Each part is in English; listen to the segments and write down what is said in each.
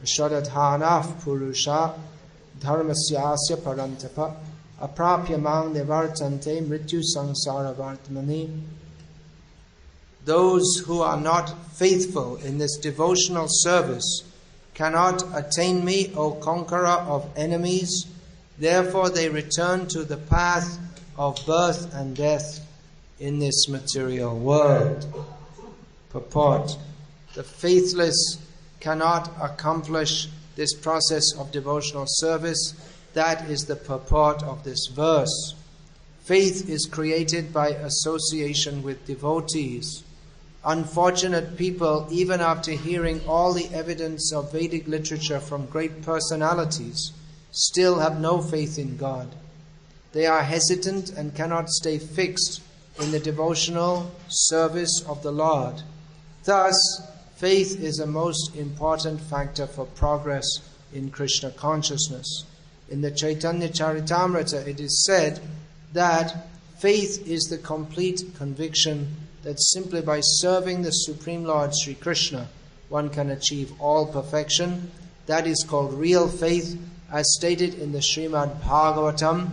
Shradhanah Purusha Dharmasyasya Parantapa Aprapyamang Nivartante Mrityu Sangsara Vartmani. Those who are not faithful in this devotional service cannot attain me, O conqueror of enemies. Therefore they return to the path of birth and death in this material world. Purport: the faithless cannot accomplish this process of devotional service. That is the purport of this verse. Faith is created by association with devotees. Unfortunate people, even after hearing all the evidence of Vedic literature from great personalities, still have no faith in God. They are hesitant and cannot stay fixed in the devotional service of the Lord. Thus, faith is a most important factor for progress in Krishna consciousness. In the Chaitanya Charitamrita, it is said that faith is the complete conviction that simply by serving the Supreme Lord Sri Krishna, one can achieve all perfection. That is called real faith, as stated in the Srimad Bhagavatam,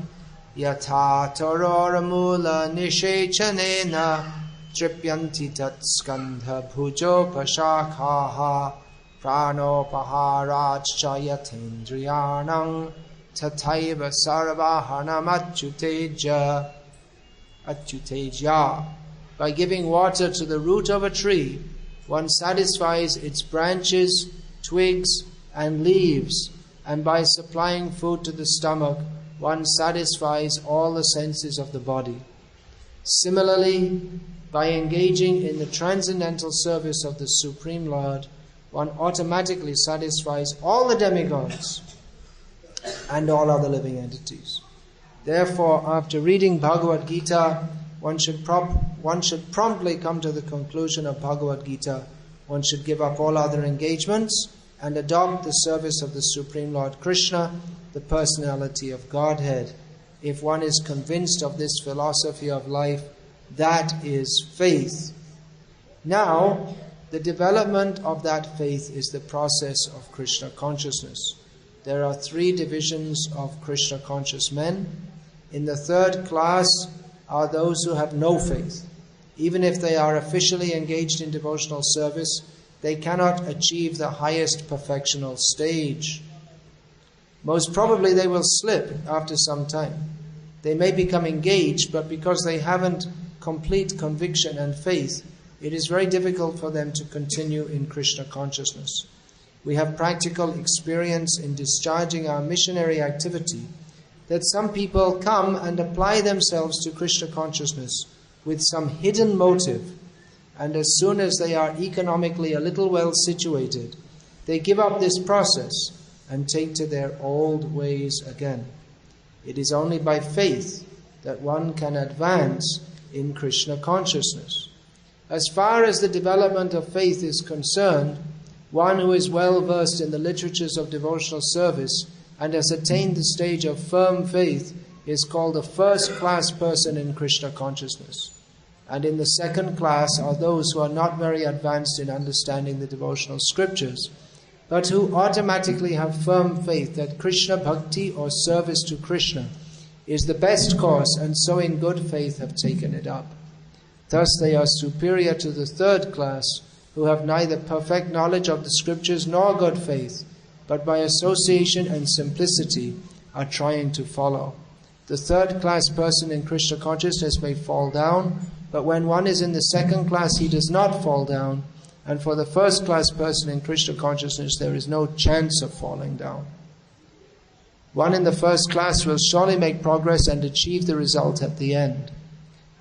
Yatha Taroramula Nishechanena Tripyanti Tat Skandha Bhujo Pashakhaha Pranopaharachcha Yatendriyanam Tathaiva Sarvahanam Achyuteja. By giving water to the root of a tree, one satisfies its branches, twigs, and leaves, and by supplying food to the stomach, one satisfies all the senses of the body. Similarly, by engaging in the transcendental service of the Supreme Lord, one automatically satisfies all the demigods and all other living entities. Therefore, after reading Bhagavad Gita, one should promptly come to the conclusion of Bhagavad Gita. One should give up all other engagements and adopt the service of the Supreme Lord Krishna, the personality of Godhead. If one is convinced of this philosophy of life, that is faith. Now, the development of that faith is the process of Krishna consciousness. There are 3 divisions of Krishna conscious men. In the 3rd class are those who have no faith. Even if they are officially engaged in devotional service, they cannot achieve the highest perfectional stage. Most probably they will slip after some time. They may become engaged, but because they haven't complete conviction and faith, it is very difficult for them to continue in Krishna consciousness. We have practical experience in discharging our missionary activity that some people come and apply themselves to Krishna consciousness with some hidden motive, and as soon as they are economically a little well situated, they give up this process and take to their old ways again. It is only by faith that one can advance in Krishna consciousness. As far as the development of faith is concerned, one who is well versed in the literatures of devotional service and has attained the stage of firm faith is called a first-class person in Krishna consciousness. And in the 2nd class are those who are not very advanced in understanding the devotional scriptures, but who automatically have firm faith that Krishna bhakti or service to Krishna is the best course, and so in good faith have taken it up. Thus they are superior to the 3rd class, who have neither perfect knowledge of the scriptures nor good faith, but by association and simplicity are trying to follow. The 3rd class person in Krishna consciousness may fall down, but when one is in the 2nd class, he does not fall down, and for the 1st class person in Krishna consciousness, there is no chance of falling down. One in the 1st class will surely make progress and achieve the result at the end.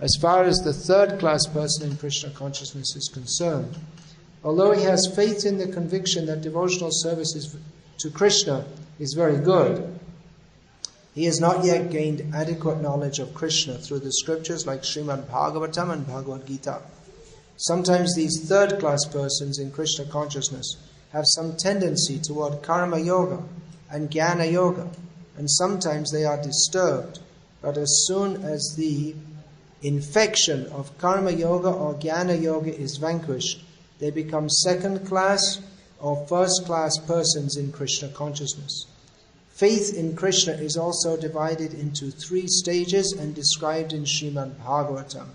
As far as the 3rd class person in Krishna consciousness is concerned, although he has faith in the conviction that devotional service to Krishna is very good, he has not yet gained adequate knowledge of Krishna through the scriptures like Srimad Bhagavatam and Bhagavad Gita. Sometimes these 3rd class persons in Krishna consciousness have some tendency toward karma yoga and jnana yoga, and sometimes they are disturbed. But as soon as the infection of karma yoga or jnana yoga is vanquished, they become 2nd class or first-class persons in Krishna consciousness. Faith in Krishna is also divided into 3 stages and described in Srimad Bhagavatam.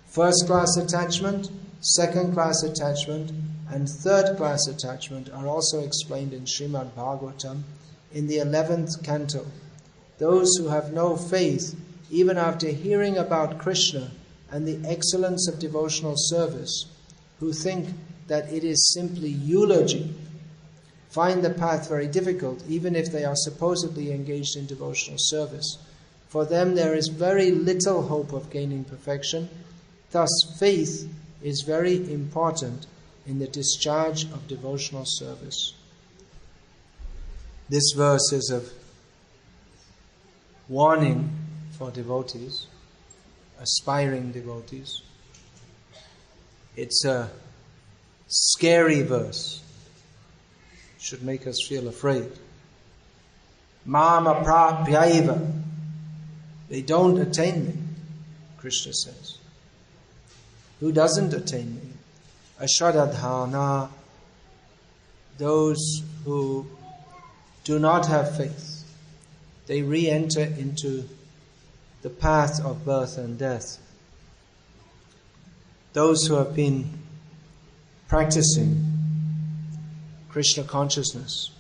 First-class attachment, second-class attachment, and third-class attachment are also explained in Srimad Bhagavatam in the 11th canto. Those who have no faith, even after hearing about Krishna and the excellence of devotional service, who think that it is simply eulogy, find the path very difficult, even if they are supposedly engaged in devotional service. For them there is very little hope of gaining perfection. Thus, faith is very important in the discharge of devotional service. This verse is of warning for devotees, aspiring devotees. It's a scary verse. It should make us feel afraid. Mama prapyaiva. They don't attain me, Krishna says. Who doesn't attain me? Ashradhana. Those who do not have faith. They re-enter into the path of birth and death. Those who have been practicing Krishna consciousness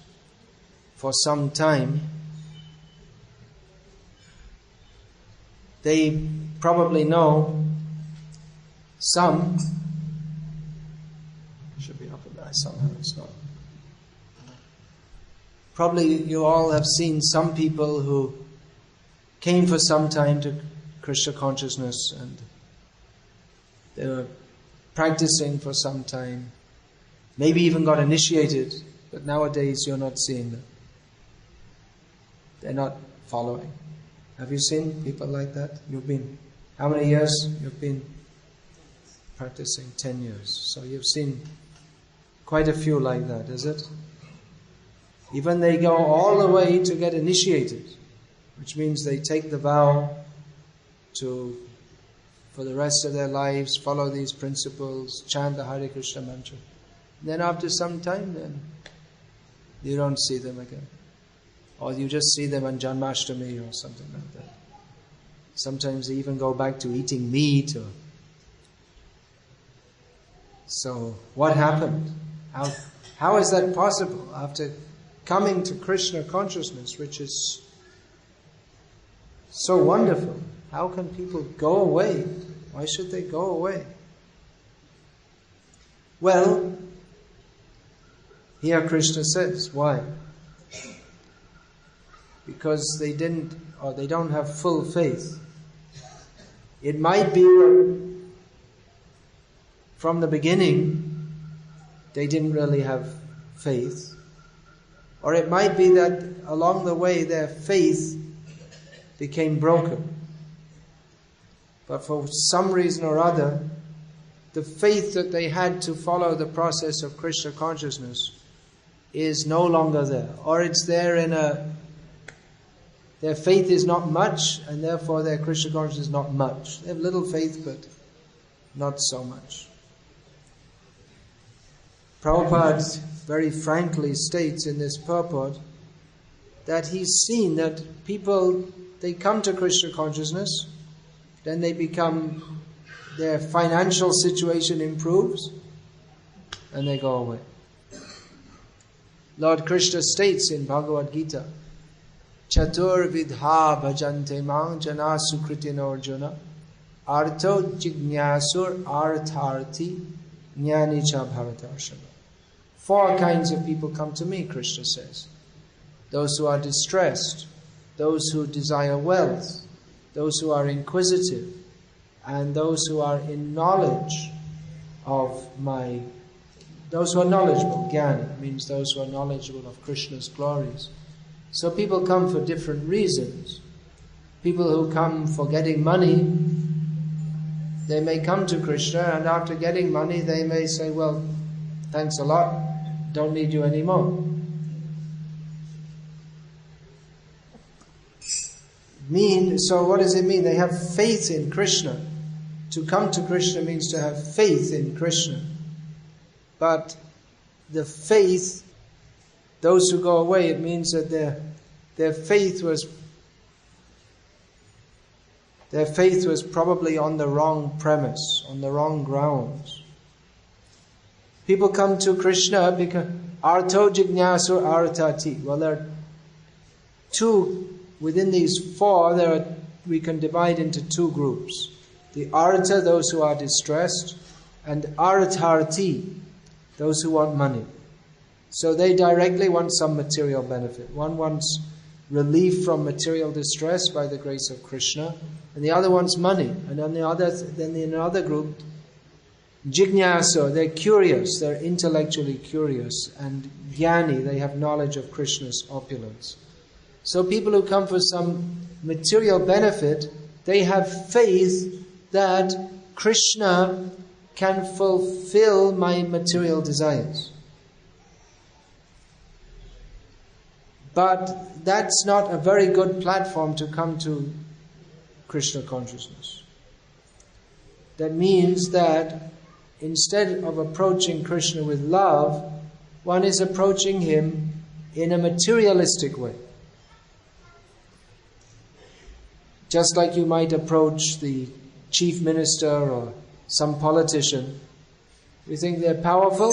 for some time, they probably know some, should be up and there somehow, it's not. Probably you all have seen some people who came for some time to Krishna consciousness and they were practicing for some time, maybe even got initiated, but nowadays you're not seeing them. They're not following. Have you seen people like that? You've been, how many years you've been practicing? 10 years. So you've seen quite a few like that, is it? Even they go all the way to get initiated, which means they take the vow to, for the rest of their lives, follow these principles, chant the Hare Krishna mantra. Then after some time, then you don't see them again. Or you just see them on Janmashtami or something like that. Sometimes they even go back to eating meat. So what happened? How is that possible after coming to Krishna consciousness, which is so wonderful? How can people go away? Why should they go away? Well, here Krishna says, why? Because they didn't, or they don't have full faith. It might be that from the beginning they didn't really have faith. Or it might be that along the way their faith became broken. But for some reason or other, the faith that they had to follow the process of Krishna consciousness is no longer there. Or it's there in their faith is not much, and therefore their Krishna consciousness is not much. They have little faith, but not so much. Prabhupada very frankly states in this purport that he's seen that people, they come to Krishna consciousness, then they become, their financial situation improves, and they go away. Lord Krishna states in Bhagavad Gita, Chatur vidha bhajante mang jana sukritino arjuna artho jignasur artharthi jnani cha bharatarshana. 4 kinds of people come to me, Krishna says. Those who are distressed, those who desire wealth, those who are inquisitive, and those who are in knowledge of those who are knowledgeable. Jnana means those who are knowledgeable of Krishna's glories. So people come for different reasons. People who come for getting money, they may come to Krishna, and after getting money they may say, well, thanks a lot, don't need you anymore. So what does it mean? They have faith in Krishna. To come to Krishna means to have faith in Krishna. But the faith, those who go away, it means that their faith was probably on the wrong premise, on the wrong grounds. People come to Krishna because artho jignasu artati. Well, there are two, within these four, we can divide into two groups. The artha, those who are distressed, and artharti, those who want money. So they directly want some material benefit. One wants relief from material distress by the grace of Krishna, and the other wants money. And then in another group, jignasa, they're curious, they're intellectually curious, and jnani, they have knowledge of Krishna's opulence. So people who come for some material benefit, they have faith that Krishna can fulfill my material desires. But that's not a very good platform to come to Krishna consciousness. That means that instead of approaching Krishna with love, one is approaching him in a materialistic way. Just like you might approach the chief minister or some politician. We think they're powerful,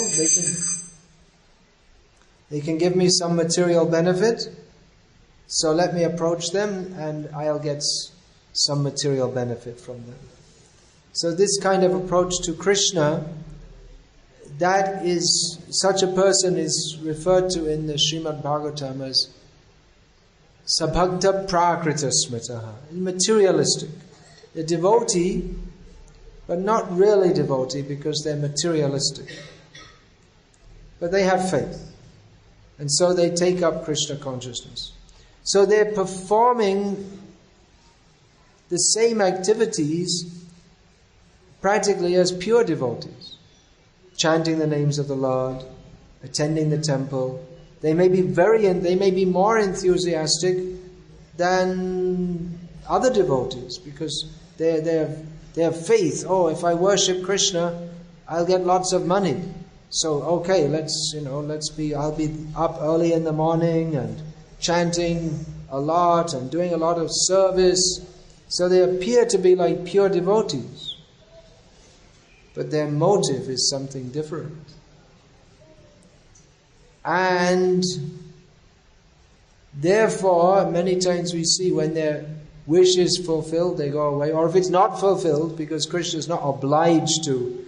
they can give me some material benefit, so let me approach them and I'll get some material benefit from them. So this kind of approach to Krishna, such a person is referred to in the Srimad Bhagavatam as sabhakta prakrita smitaha, materialistic. A devotee, but not really devotee because they're materialistic. But they have faith. And so they take up Krishna consciousness. So they're performing the same activities practically as pure devotees. Chanting the names of the Lord, attending the temple. They may be more enthusiastic than other devotees because they have faith. Oh, if I worship Krishna, I'll get lots of money. So okay, I'll be up early in the morning and chanting a lot and doing a lot of service. So they appear to be like pure devotees. But their motive is something different. And therefore, many times we see when their wish is fulfilled, they go away. Or if it's not fulfilled, because Krishna is not obliged to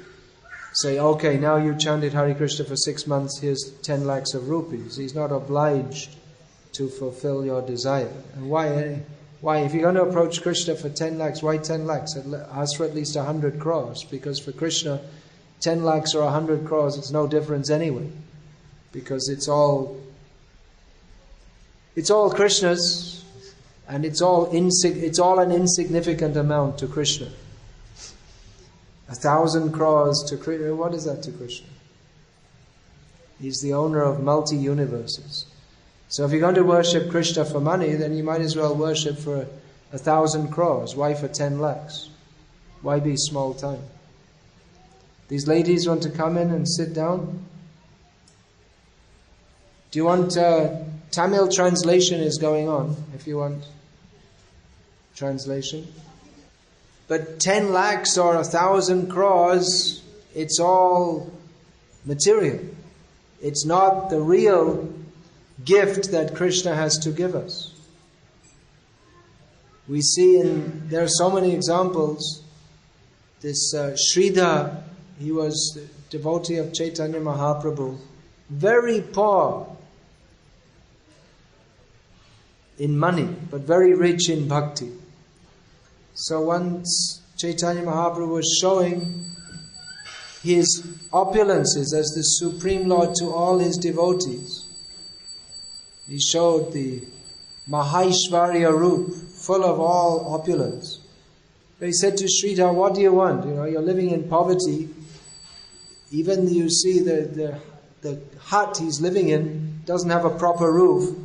say, okay, now you chanted Hare Krishna for 6 months, here's 10 lakhs of rupees. He's not obliged to fulfill your desire. And why? If you're going to approach Krishna for 10 lakhs, why 10 lakhs? Ask for at least 100 crores. Because for Krishna, 10 lakhs or 100 crores, it's no difference anyway. Because it's all Krishna's, and it's all an insignificant amount to Krishna. 1,000 crores to Krishna, what is that to Krishna? He's the owner of multi-universes. So if you're going to worship Krishna for money, then you might as well worship for 1,000 crores. Why for 10 lakhs? Why be small time? These ladies want to come in and sit down? Do you want Tamil translation is going on, if you want translation? But 10 lakhs or 1,000 crores, it's all material. It's not the real gift that Krishna has to give us. We see there are so many examples. This Sridhar, he was the devotee of Chaitanya Mahaprabhu, very poor in money, but very rich in bhakti. So once Chaitanya Mahaprabhu was showing his opulences as the Supreme Lord to all his devotees. He showed the Mahaishvarya Roop, full of all opulence. But he said to Sridhar, what do you want? You're living in poverty. Even you see the hut he's living in doesn't have a proper roof.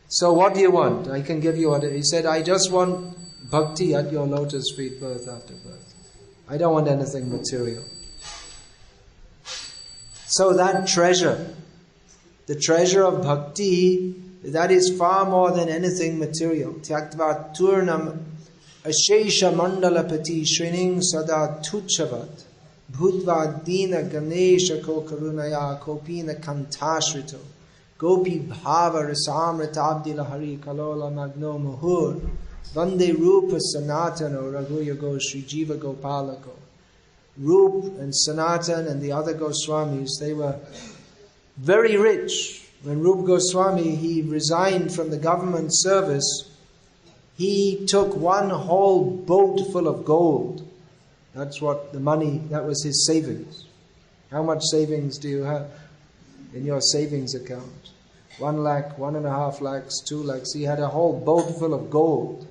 So what do you want? I can give you what. He said, I just want bhakti at your lotus feet, birth after birth. I don't want anything material. So that treasure The treasure of bhakti, that is far more than anything material. Tyaktva turnam ashesha mandalapati shrining sada tuchavat bhutva dina ganesha ko karunaya kopina kantashrito gopi bhava rasamrita abdila hari kalola magno muhur vande rupa sanatano raghuyago Sri Jiva Gopalako. Rup and Sanatan and the other Goswamis, they were very rich. When Rup Goswami, he resigned from the government service, he took one whole boat full of gold. That's what the money, that was his savings. How much savings do you have in your savings account? 1 lakh, 1.5 lakhs, 2 lakhs. He had a whole boat full of gold.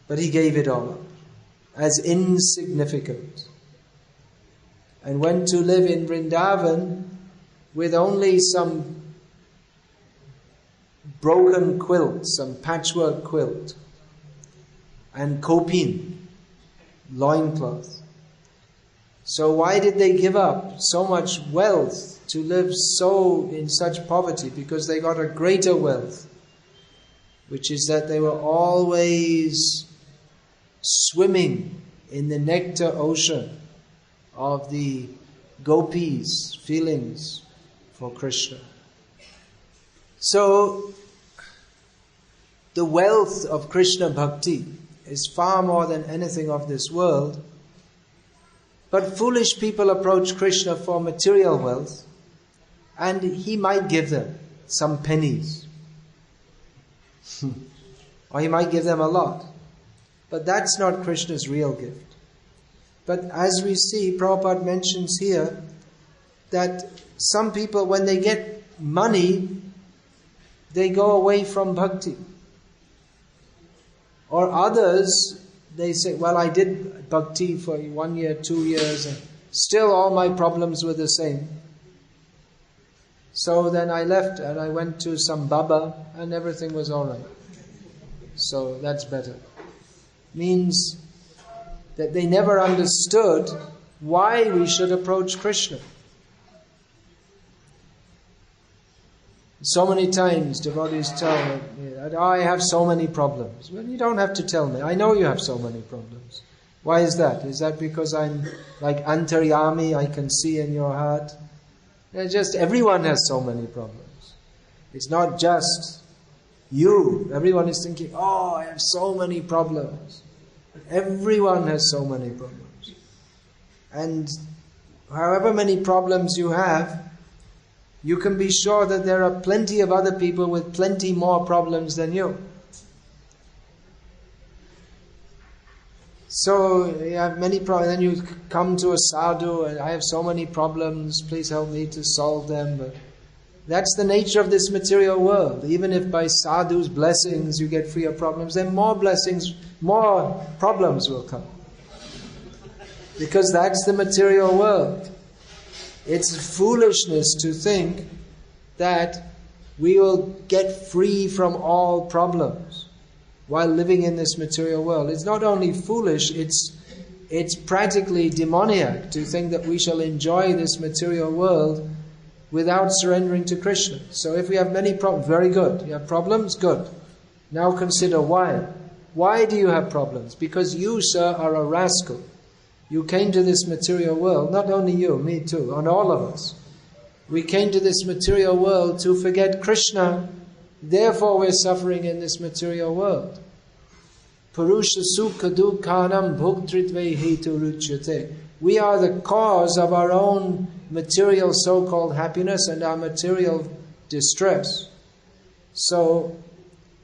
But he gave it all up as insignificant, and went to live in Vrindavan with only some broken quilt, some patchwork quilt, and kopin, loincloth. So why did they give up so much wealth to live so in such poverty? Because they got a greater wealth, which is that they were always swimming in the nectar ocean of the gopis' feelings for Krishna. So, the wealth of Krishna bhakti is far more than anything of this world. But foolish people approach Krishna for material wealth, and he might give them some pennies. Or he might give them a lot. But that's not Krishna's real gift. But as we see, Prabhupada mentions here that some people, when they get money, they go away from bhakti. Or others, they say, well, I did bhakti for 1 year, 2 years, and still all my problems were the same. So then I left and I went to some Baba and everything was all right. So that's better. Means that they never understood why we should approach Krishna. So many times devotees tell me that I have so many problems. Well, you don't have to tell me. I know you have so many problems. Why is that? Is that because I'm like Antaryami, I can see in your heart? It's just everyone has so many problems. It's not just you. Everyone is thinking, oh, I have so many problems. Everyone has so many problems. And however many problems you have, you can be sure that there are plenty of other people with plenty more problems than you. So you have many problems, then you come to a sadhu and I have so many problems, please help me to solve them. But that's the nature of this material world. Even if by sadhu's blessings you get free of problems, then more blessings, more problems will come. Because that's the material world. It's foolishness to think that we will get free from all problems while living in this material world. It's not only foolish, it's practically demoniac to think that we shall enjoy this material world without surrendering to Krishna. So if we have many problems, very good. You have problems? Good. Now consider why. Why do you have problems? Because you, sir, are a rascal. You came to this material world, not only you, me too, and all of us. We came to this material world to forget Krishna, therefore we're suffering in this material world. Purusha sukha dukkhanam bhuktritve hetu ruchyate. We are the cause of our own material so-called happiness and our material distress. So,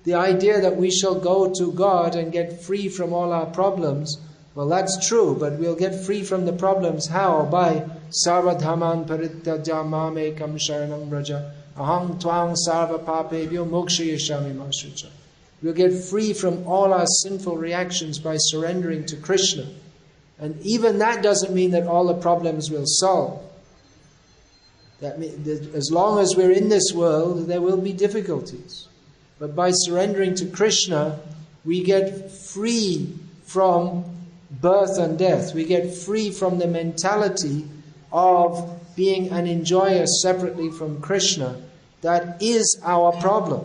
the idea that we shall go to God and get free from all our problems, well, that's true, but we'll get free from the problems. How? By sarvadhaman parityaja mamekam sharanam raja aham tvang sarva papebhyo mokshayashami mashucha. We'll get free from all our sinful reactions by surrendering to Krishna. And even that doesn't mean that all the problems will solve. That means that as long as we're in this world, there will be difficulties. But by surrendering to Krishna, we get free from birth and death. We get free from the mentality of being an enjoyer separately from Krishna, that is our problem.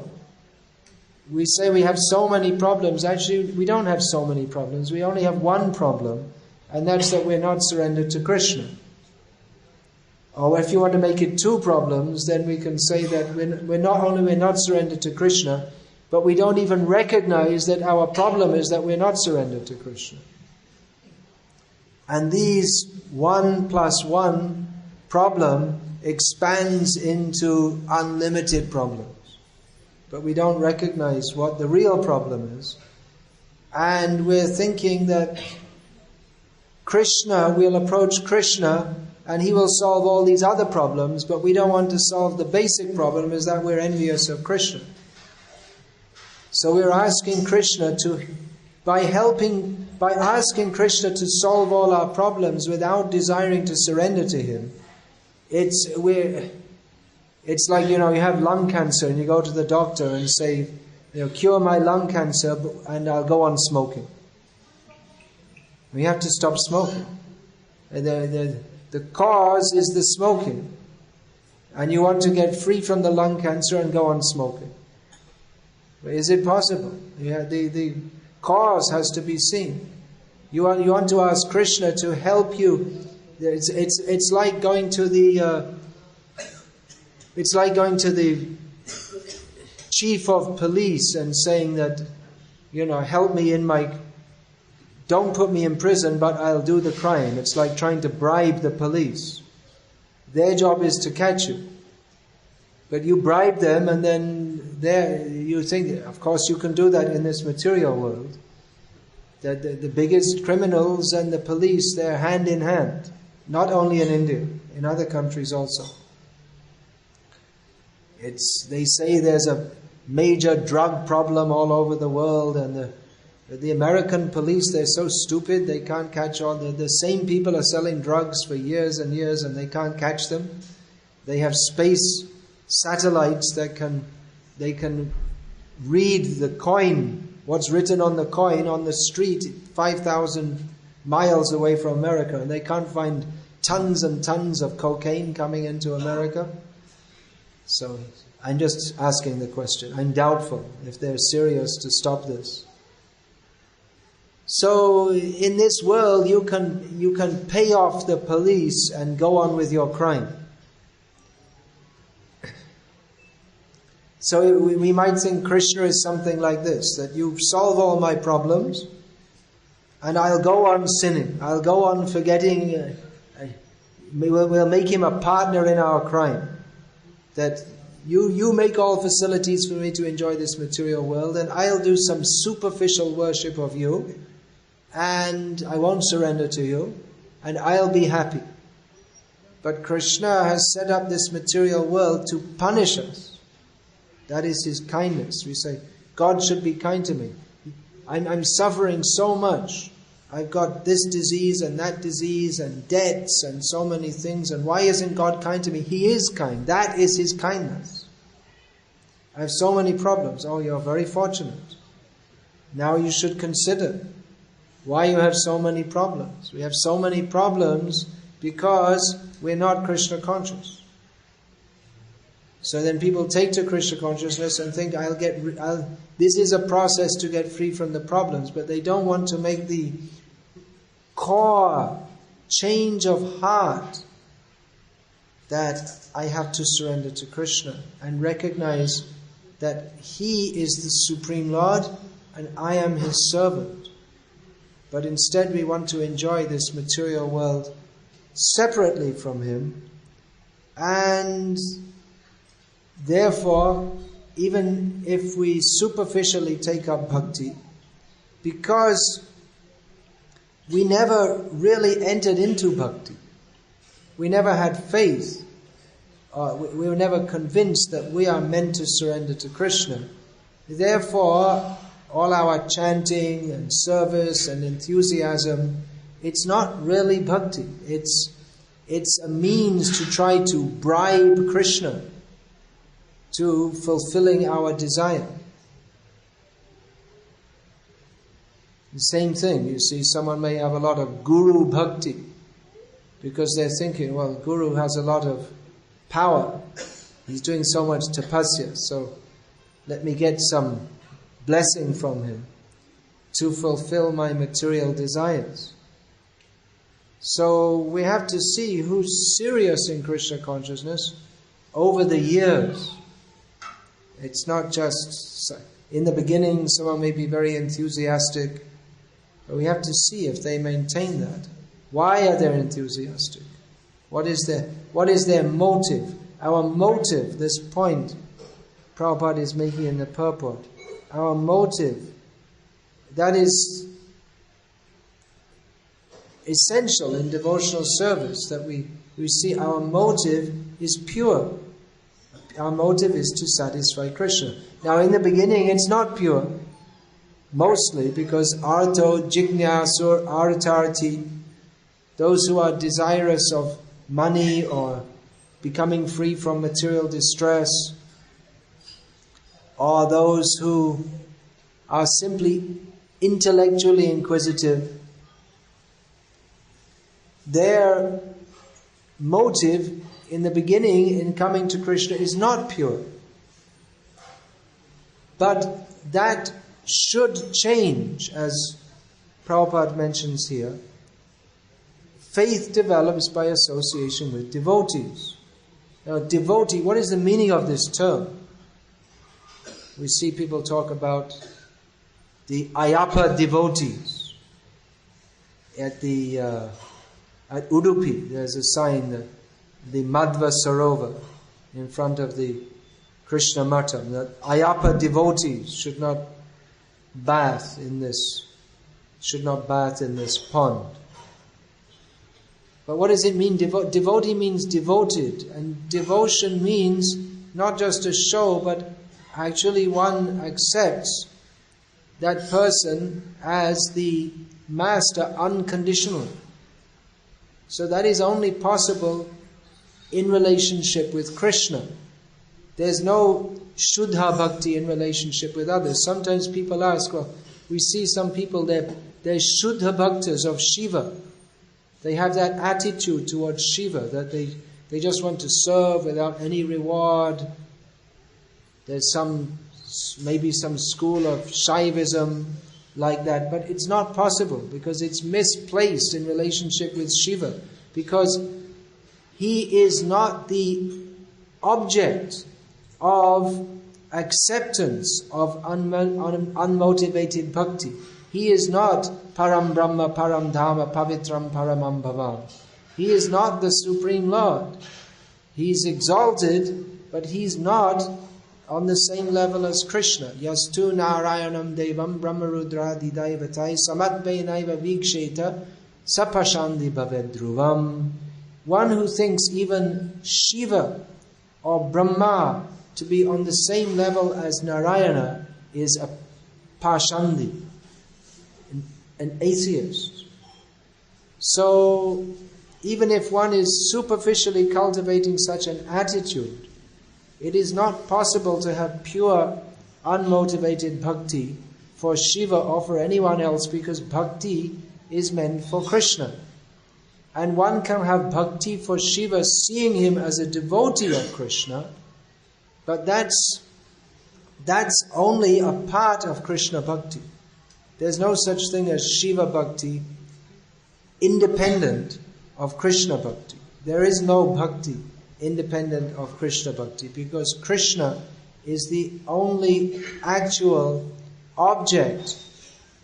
We say we have so many problems. Actually, we don't have so many problems. We only have one problem, and that's that we're not surrendered to Krishna. Or if you want to make it two problems, then we can say that we're not surrendered to Krishna, but we don't even recognize that our problem is that we're not surrendered to Krishna. And these 1 + 1 problem expands into unlimited problems. But we don't recognize what the real problem is. And we're thinking that Krishna, we'll approach Krishna and he will solve all these other problems, but we don't want to solve the basic problem, is that we're envious of Krishna. So we're asking Krishna by asking Krishna to solve all our problems without desiring to surrender to him. It's like, you have lung cancer and you go to the doctor and say, cure my lung cancer and I'll go on smoking. We have to stop smoking. The cause is the smoking. And you want to get free from the lung cancer and go on smoking. Is it possible? The cause has to be seen. You want to ask Krishna to help you. It's like going to the chief of police and saying that, help me don't put me in prison, but I'll do the crime. It's like trying to bribe the police. Their job is to catch you. But you bribe them, and then you think, of course you can do that in this material world. That the biggest criminals and the police, they're hand in hand. Not only in India, in other countries also. They say there's a major drug problem all over the world, and the American police, they're so stupid, they can't catch all the same people are selling drugs for years and years and they can't catch them. They have space satellites they can read the coin, what's written on the coin on the street 5,000 miles away from America, and they can't find tons and tons of cocaine coming into America. So I'm just asking the question. I'm doubtful if they're serious to stop this. So in this world you can pay off the police and go on with your crime. So we might think Krishna is something like this, that you solve all my problems and I'll go on sinning. I'll go on forgetting. We'll make him a partner in our crime. That you make all facilities for me to enjoy this material world, and I'll do some superficial worship of you, and I won't surrender to you, and I'll be happy. But Krishna has set up this material world to punish us. That is his kindness. We say, God should be kind to me. I'm suffering so much. I've got this disease and that disease and debts and so many things. And why isn't God kind to me? He is kind. That is his kindness. I have so many problems. Oh, you're very fortunate. Now you should consider why you have so many problems. We have so many problems because we're not Krishna conscious. So then people take to Krishna consciousness and think, this is a process to get free from the problems, but they don't want to make the core change of heart that I have to surrender to Krishna and recognize that He is the Supreme Lord and I am His servant. But instead we want to enjoy this material world separately from Him, and therefore, even if we superficially take up bhakti, because we never really entered into bhakti, we never had faith, we were never convinced that we are meant to surrender to Krishna. Therefore, all our chanting and service and enthusiasm, it's not really bhakti. It's a means to try to bribe Krishna to fulfilling our desire. The same thing, you see, someone may have a lot of guru bhakti, because they're thinking, well, Guru has a lot of power. He's doing so much tapasya, so let me get some blessing from him to fulfill my material desires. So we have to see who's serious in Krishna consciousness over the years. It's not just in the beginning, someone may be very enthusiastic, but we have to see if they maintain that. Why are they enthusiastic? What is their motive? Our motive, this point Prabhupada is making in the purport, our motive, that is essential in devotional service, that we see our motive is pure. Our motive is to satisfy Krishna. Now in the beginning it's not pure, mostly because arto, jignasur, artarti, those who are desirous of money or becoming free from material distress, or those who are simply intellectually inquisitive, their motive in the beginning in coming to Krishna is not pure. But that should change, as Prabhupada mentions here. Faith develops by association with devotees. Now, devotee, what is the meaning of this term? We see people talk about the Ayappa devotees. At Udupi, there's a sign that the Madhva Sarovar in front of the Krishna Matam, that Ayappa devotees should not bath in this pond. But what does it mean? Devotee means devoted, and devotion means not just a show, but actually one accepts that person as the master unconditionally. So that is only possible in relationship with Krishna. There's no Shuddha Bhakti in relationship with others. Sometimes people ask, well, we see some people, they're Shuddha Bhaktas of Shiva. They have that attitude towards Shiva, that they just want to serve without any reward. There's maybe some school of Shaivism like that, but it's not possible because it's misplaced in relationship with Shiva, because he is not the object of acceptance of unmotivated bhakti. He is not Param Brahma, Param Dhamma, Pavitram, Paramam Bhavam. He is not the Supreme Lord. He's exalted, but he's not on the same level as Krishna. Yastu Narayanam Devam Brahmarudra Didaivatai Samadvainaiva Viksheta Sapashandi Bhavedruvam. One who thinks even Shiva or Brahma to be on the same level as Narayana is a Pashandi, an atheist. So even if one is superficially cultivating such an attitude, it is not possible to have pure, unmotivated bhakti for Shiva or for anyone else, because bhakti is meant for Krishna. And one can have bhakti for Shiva, seeing him as a devotee of Krishna, but that's only a part of Krishna bhakti. There's no such thing as Shiva bhakti independent of Krishna bhakti. There is no bhakti independent of Krishna bhakti, because Krishna is the only actual object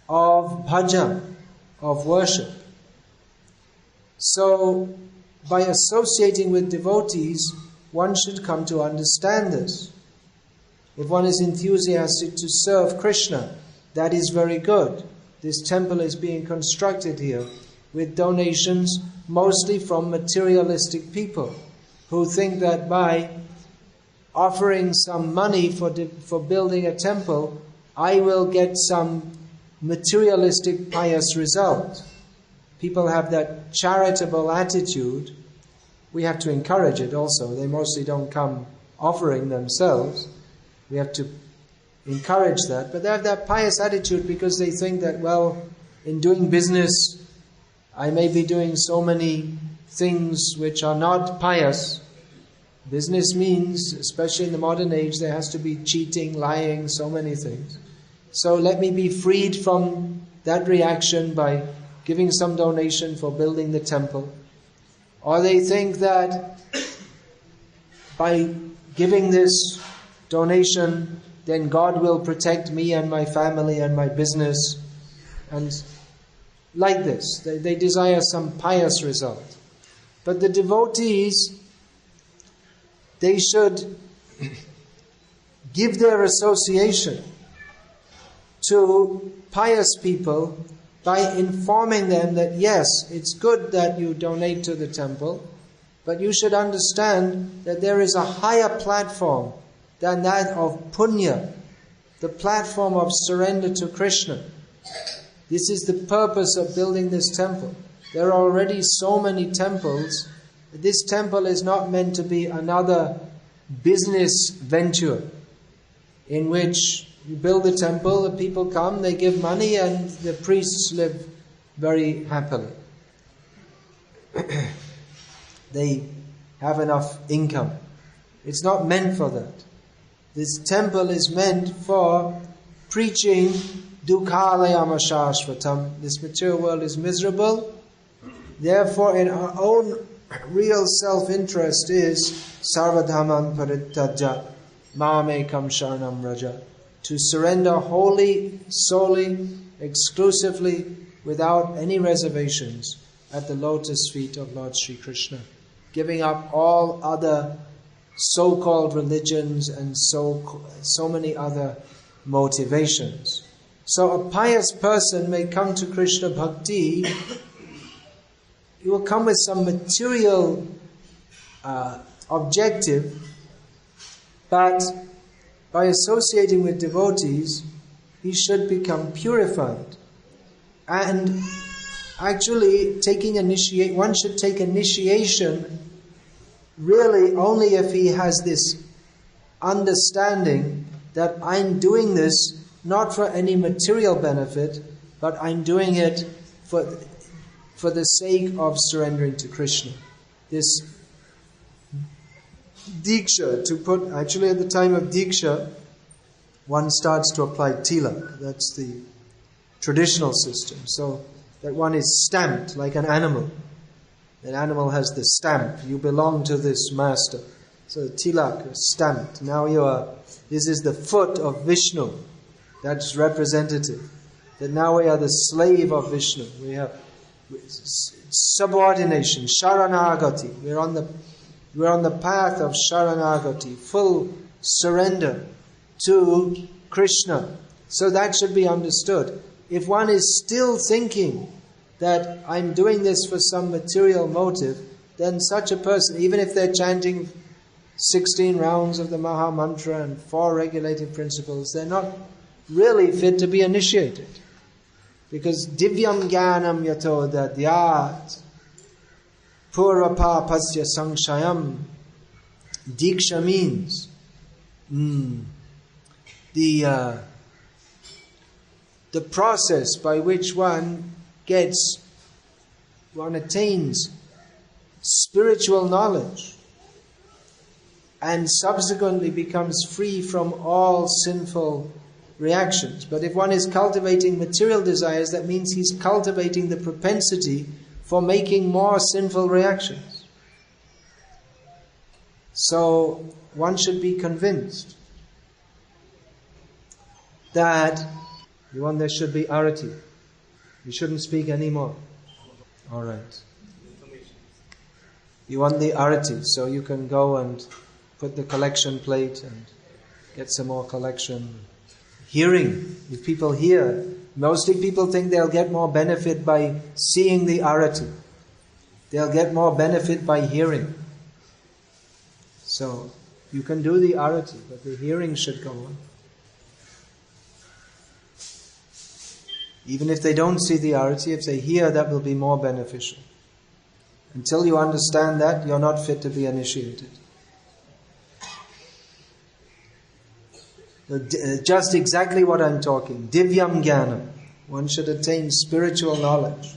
of bhajan, of worship. So, by associating with devotees, one should come to understand this. If one is enthusiastic to serve Krishna, that is very good. This temple is being constructed here with donations mostly from materialistic people who think that by offering some money for building a temple, I will get some materialistic pious result. People have that charitable attitude. We have to encourage it also. They mostly don't come offering themselves. We have to encourage that. But they have that pious attitude because they think that, well, in doing business, I may be doing so many things which are not pious. Business means, especially in the modern age, there has to be cheating, lying, so many things. So let me be freed from that reaction by giving some donation for building the temple. Or they think that by giving this donation, then God will protect me and my family and my business. And like this, they desire some pious result. But the devotees, they should give their association to pious people by informing them that yes, it's good that you donate to the temple, but you should understand that there is a higher platform than that of punya, the platform of surrender to Krishna. This is the purpose of building this temple. There are already so many temples. This temple is not meant to be another business venture in which you build a temple, the people come, they give money, and the priests live very happily. They have enough income. It's not meant for that. This temple is meant for preaching dukkhalayam shashvatam. This material world is miserable. Therefore, in our own real self-interest is sarvadhamam parittajya mamekam sharanam raja. To surrender wholly, solely, exclusively, without any reservations at the lotus feet of Lord Sri Krishna. Giving up all other so-called religions and so many other motivations. So a pious person may come to Krishna Bhakti. He will come with some material objective, but by associating with devotees, he should become purified. And actually, one should take initiation really only if he has this understanding that I'm doing this not for any material benefit, but I'm doing it for the sake of surrendering to Krishna. This Diksha, actually at the time of Diksha, one starts to apply tilak. That's the traditional system. So that one is stamped like an animal. An animal has the stamp. You belong to this master. So the tilak is stamped. Now this is the foot of Vishnu. That's representative. That now we are the slave of Vishnu. We have subordination, sharanagati. We're on the path of sharanagati, full surrender to Krishna. So that should be understood. If one is still thinking that I'm doing this for some material motive, then such a person, even if they're chanting 16 rounds of the Maha Mantra and 4 regulative principles, they're not really fit to be initiated. Because divyam jnanam yato dadyat purvapapasya sankshayam. Diksha means the process by which one attains spiritual knowledge and subsequently becomes free from all sinful reactions. But if one is cultivating material desires, that means he's cultivating the propensity for making more sinful reactions. So one should be convinced that there should be arati. You shouldn't speak anymore. All right. You want the arati, so you can go and put the collection plate and get some more collection. Hearing, if people hear, mostly people think they'll get more benefit by seeing the arati. They'll get more benefit by hearing. So, you can do the arati, but the hearing should go on. Even if they don't see the arati, if they hear, that will be more beneficial. Until you understand that, you're not fit to be initiated. Just exactly what I'm talking. Divyam jnanam. One should attain spiritual knowledge.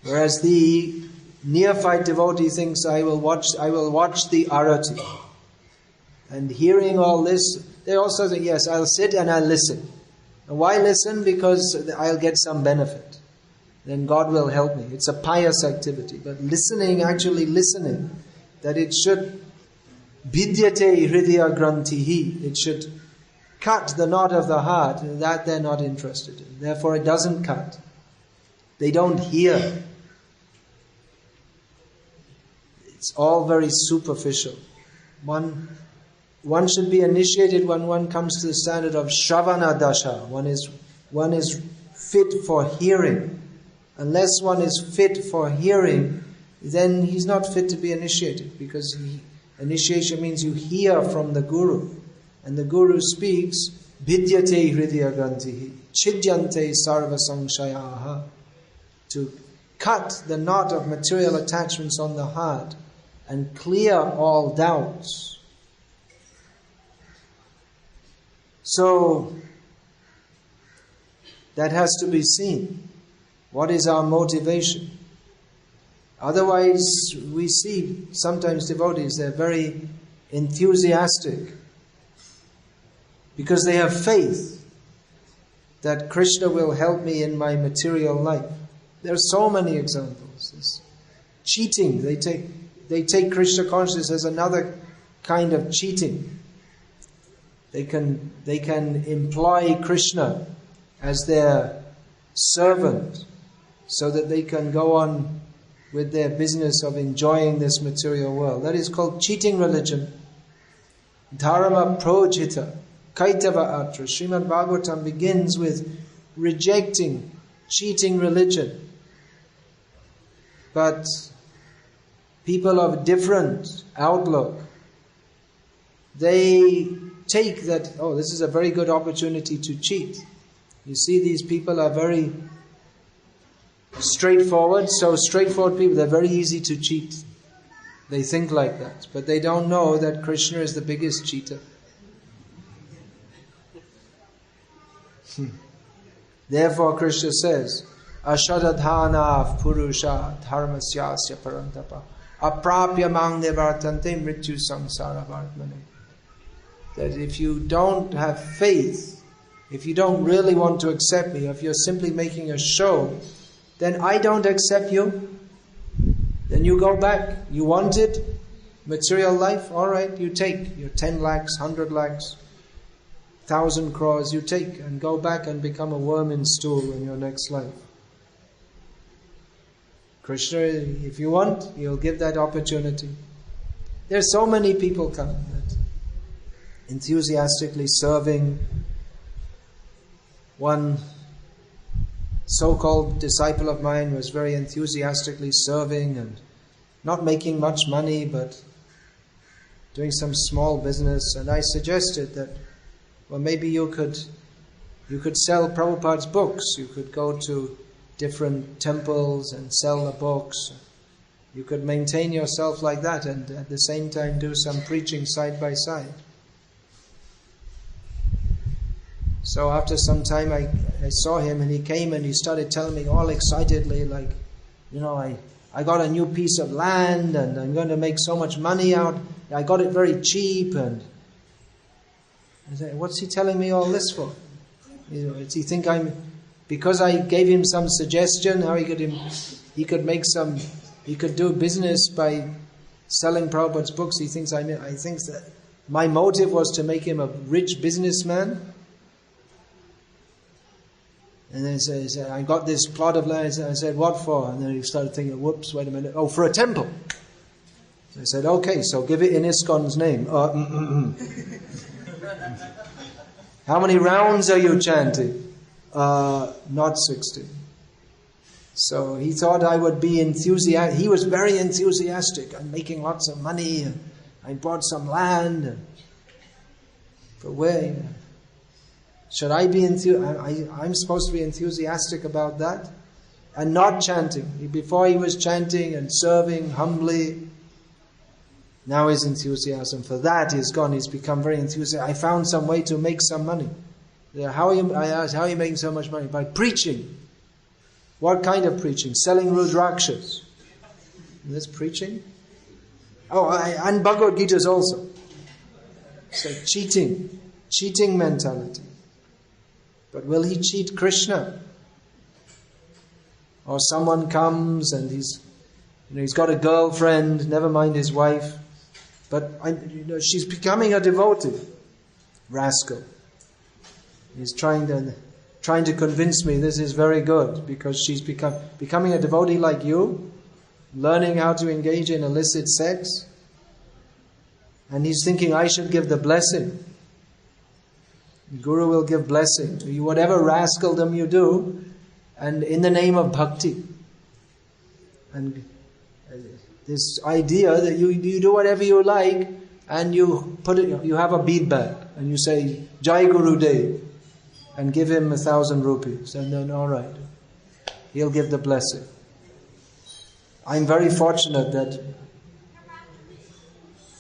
Whereas the neophyte devotee thinks, I will watch the arati. And hearing all this, they also think, yes, I'll sit and I'll listen. And why listen? Because I'll get some benefit. Then God will help me. It's a pious activity. But listening, actually listening, that it should vidyate hridaya grantihi, it should cut the knot of the heart, that they're not interested in. Therefore it doesn't cut. They don't hear. It's all very superficial. One should be initiated when one comes to the standard of Shravana Dasha. One is fit for hearing. Unless one is fit for hearing, then he's not fit to be initiated, because initiation means you hear from the Guru. And the Guru speaks, Vidyate hridaya grantihi, chidyante sarva sangshayaha, to cut the knot of material attachments on the heart and clear all doubts. So, that has to be seen. What is our motivation? Otherwise, we see sometimes devotees, they're very enthusiastic because they have faith that Krishna will help me in my material life. There are so many examples. This cheating, they take Krishna consciousness as another kind of cheating. They can employ Krishna as their servant so that they can go on with their business of enjoying this material world. That is called cheating religion. Dharma projita, kaitava atra. Srimad Bhagavatam begins with rejecting cheating religion. But people of different outlook, they take that, oh, this is a very good opportunity to cheat. You see, these people are very straightforward. So straightforward people, they're very easy to cheat. They think like that. But they don't know that Krishna is the biggest cheater. Therefore Krishna says, Ashadadhana purusha dharmasyasya parantapa aprapya mang nevartante mrityu samsara vartmane. That if you don't have faith, if you don't really want to accept me, if you're simply making a show, then I don't accept you. Then you go back. You wanted material life? Alright, you take your 10 lakhs, 100 lakhs, 1,000 crores, you take and go back and become a worm in stool in your next life. Krishna, if you want, He'll give that opportunity. There are so many people come that enthusiastically serving. One so-called disciple of mine was very enthusiastically serving and not making much money, but doing some small business. And I suggested that, well, maybe you could sell Prabhupada's books. You could go to different temples and sell the books. You could maintain yourself like that and at the same time do some preaching side by side. So after some time I saw him and he came and he started telling me all excitedly, like, you know, I got a new piece of land and I'm going to make so much money out. I got it very cheap. And I said, what's he telling me all this for? You know, does he think because I gave him some suggestion how he could do business by selling Prabhupada's books, he thinks I think that my motive was to make him a rich businessman. And then he said, I got this plot of land. I said, what for? And then he started thinking, whoops, wait a minute. Oh, for a temple. So I said, okay, so give it in ISKCON's name. How many rounds are you chanting? Not 60. So he thought I would be enthusiastic. He was very enthusiastic. I'm making lots of money. And I bought some land. But where? Should I be I'm supposed to be enthusiastic about that? And not chanting. Before he was chanting and serving humbly. Now his enthusiasm for that is gone. He's become very enthusiastic. I found some way to make some money. I asked, how are you making so much money? By preaching. What kind of preaching? Selling rudrakshas. This preaching? Oh, and Bhagavad Gita's also. So cheating mentality. But will he cheat Krishna? Or someone comes and he's got a girlfriend, never mind his wife, but she's becoming a devotee. Rascal. He's trying to convince me this is very good because she's becoming a devotee like you, learning how to engage in illicit sex, and he's thinking I should give the blessing. The Guru will give blessing to you, whatever rascaldom you do, and in the name of bhakti. And this idea that you do whatever you like, and you have a bead bag, and you say Jai Guru Dev, and give him 1,000 rupees, and then all right, he'll give the blessing. I'm very fortunate that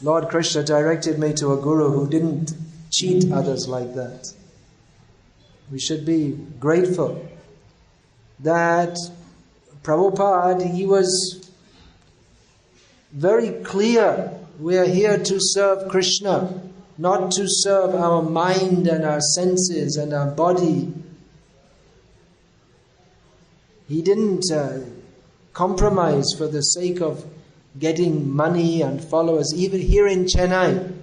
Lord Krishna directed me to a guru who didn't cheat others like that. We should be grateful that Prabhupada, he was very clear. We are here to serve Krishna, not to serve our mind and our senses and our body. He didn't compromise for the sake of getting money and followers, even here in Chennai.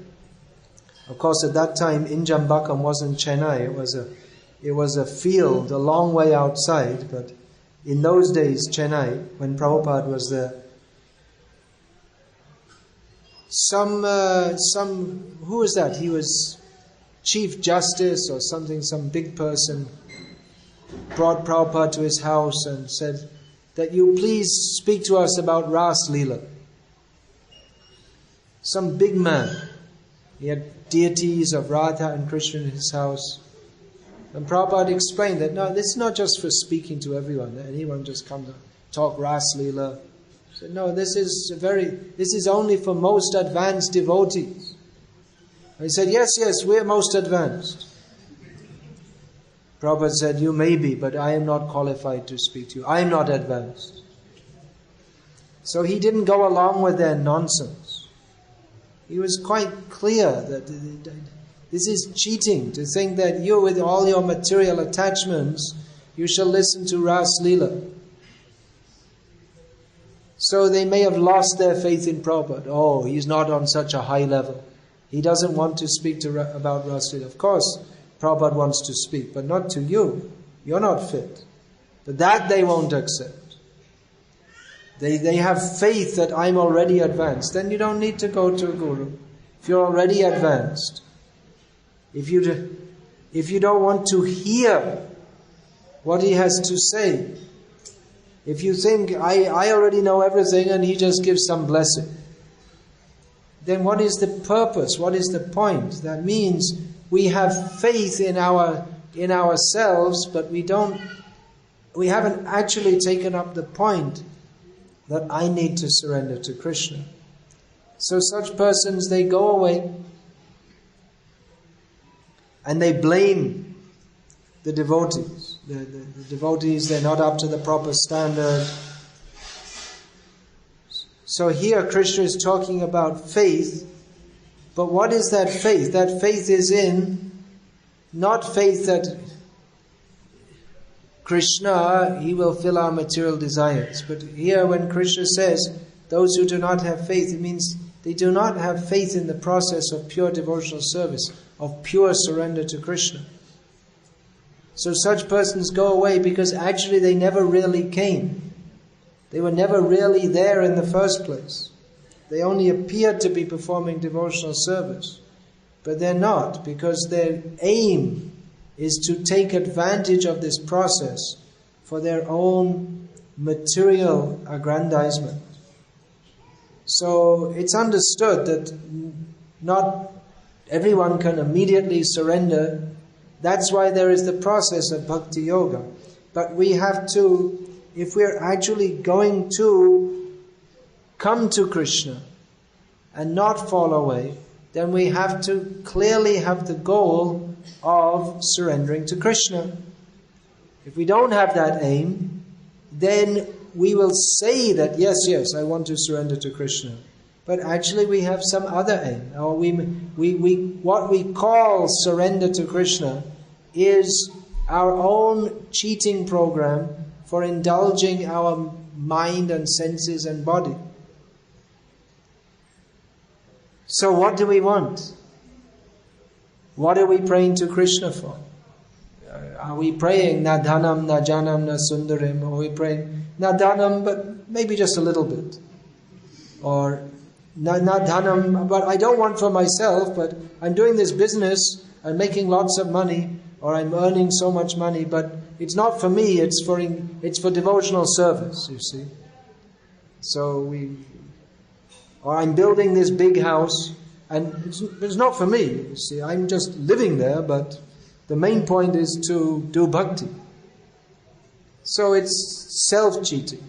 Of course, at that time, Injambakam wasn't Chennai. It was a field a long way outside. But in those days, Chennai, when Prabhupada was there, who was that? He was Chief Justice or something, some big person, brought Prabhupada to his house and said that you please speak to us about Ras Leela. Some big man. He had deities of Radha and Krishna in his house. And Prabhupada explained that, no, this is not just for speaking to everyone. Anyone just come to talk Ras Leela. He said, no, this is only for most advanced devotees. And he said, yes, we're most advanced. Prabhupada said, you may be, but I am not qualified to speak to you. I am not advanced. So he didn't go along with their nonsense. He was quite clear that this is cheating, to think that you, with all your material attachments, you shall listen to Ras Leela. So they may have lost their faith in Prabhupada. Oh, he's not on such a high level. He doesn't want to speak about Ras Leela. Of course, Prabhupada wants to speak, but not to you. You're not fit. But that they won't accept. They have faith that I'm already advanced. Then you don't need to go to a guru. If you're already advanced, if you don't want to hear what he has to say, if you think I already know everything and he just gives some blessing, then what is the purpose? What is the point? That means we have faith in ourselves, but we haven't actually taken up the point that I need to surrender to Krishna. So such persons, they go away and they blame the devotees. The devotees, they're not up to the proper standard. So here Krishna is talking about faith, but what is that faith? That faith is in, not faith that Krishna, he will fill our material desires. But here when Krishna says, those who do not have faith, it means they do not have faith in the process of pure devotional service, of pure surrender to Krishna. So such persons go away because actually they never really came. They were never really there in the first place. They only appeared to be performing devotional service. But they're not, because their aim is to take advantage of this process for their own material aggrandizement. So it's understood that not everyone can immediately surrender. That's why there is the process of bhakti yoga. But we have to, if we're actually going to come to Krishna and not fall away, then we have to clearly have the goal of surrendering to Krishna. If we don't have that aim, then we will say that, yes, I want to surrender to Krishna. But actually we have some other aim. Or what we call surrender to Krishna is our own cheating program for indulging our mind and senses and body. So what do we want? What are we praying to Krishna for? Are we praying na dhanam, na janam, na sundarim? Or are we praying na dhanam, but maybe just a little bit? Or na dhanam, but I don't want for myself, but I'm doing this business, I'm making lots of money, or I'm earning so much money, but it's not for me, it's for devotional service, you see. So or I'm building this big house, and it's not for me, you see. I'm just living there, but the main point is to do bhakti. So it's self-cheating.